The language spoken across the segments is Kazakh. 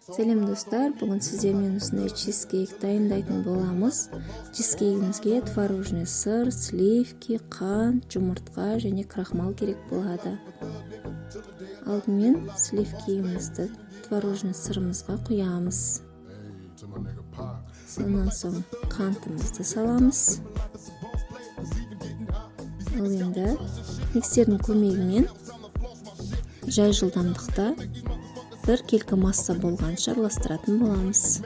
Сәлем достар, бүгін сіздермен осындай чизкейк дайындайтын боламыз. Чизкейгімізге творожный сыр, сливки, қант, жұмыртқа және крахмал керек болады. Алдымен сливкиімізді творожный сырымызға құямыз. Сонан соң қантымызды саламыз. Ал енді миксердің көмегімен жай жылдамдықта бір келкі масса болғанша араластыратын боламыз.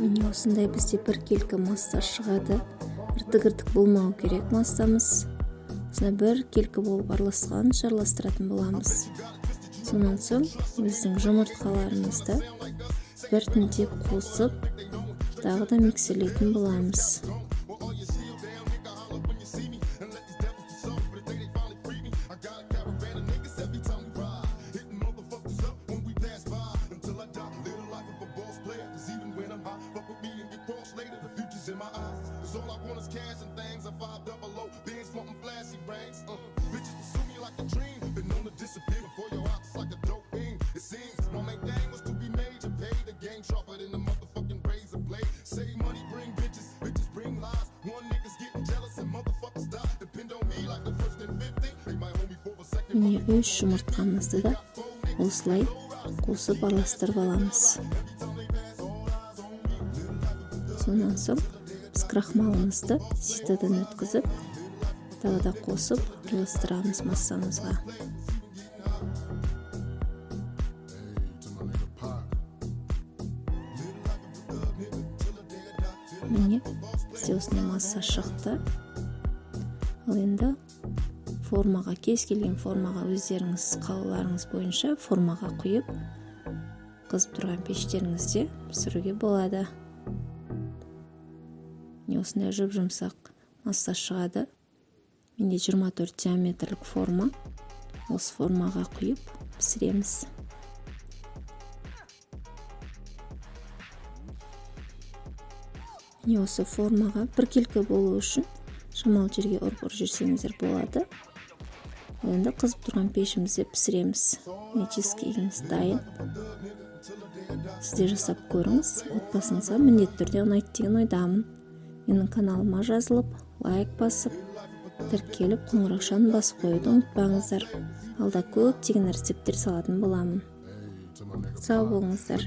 Міне осындай бізде бір келкі масса шығады. Іртік болмау керек массамыз. Осындай бір келкі болып араласқанша араластыратын боламыз. Сонан соң біздің жұмыртқаларымызды біртіндеп қосып, тағы да миксерлейтін боламыз. Міне 3 жұмыртқамызды да осылай қосып араластырып аламыз. Сонан соң біз крахмалымызды ситадан өткізіп, тағы да қосып араластырамыз массамызға. Міне бізде осындай масса шықты. Ал енді формаға, кез келген формаға өздеріңіз қалауларыңыз бойынша формаға құйып, қызып тұрған пештеріңізде пісіруге болады. Осындай жұп-жұмсақ масса шығады. Менде 24 диаметрлік форма. Осы формаға құйып пісіреміз. Осы формаға бір келкі болу үшін шамалы жерге ұрып жүрсеңіздер болады. Енді қызып тұрған пешімізде пісіреміз. Чизкейгіміз дайын. Сіздер жасап көріңіз. Отбасыңызға міндетті түрде ұнайды деген ойдамын. Менің каналыма жазылып, лайк басып, тіркеліп, қоңыраушаны басып қоюды ұмытпаңыздар. Алда көптеген рецепттер салатын боламын. Сау болыңыздар.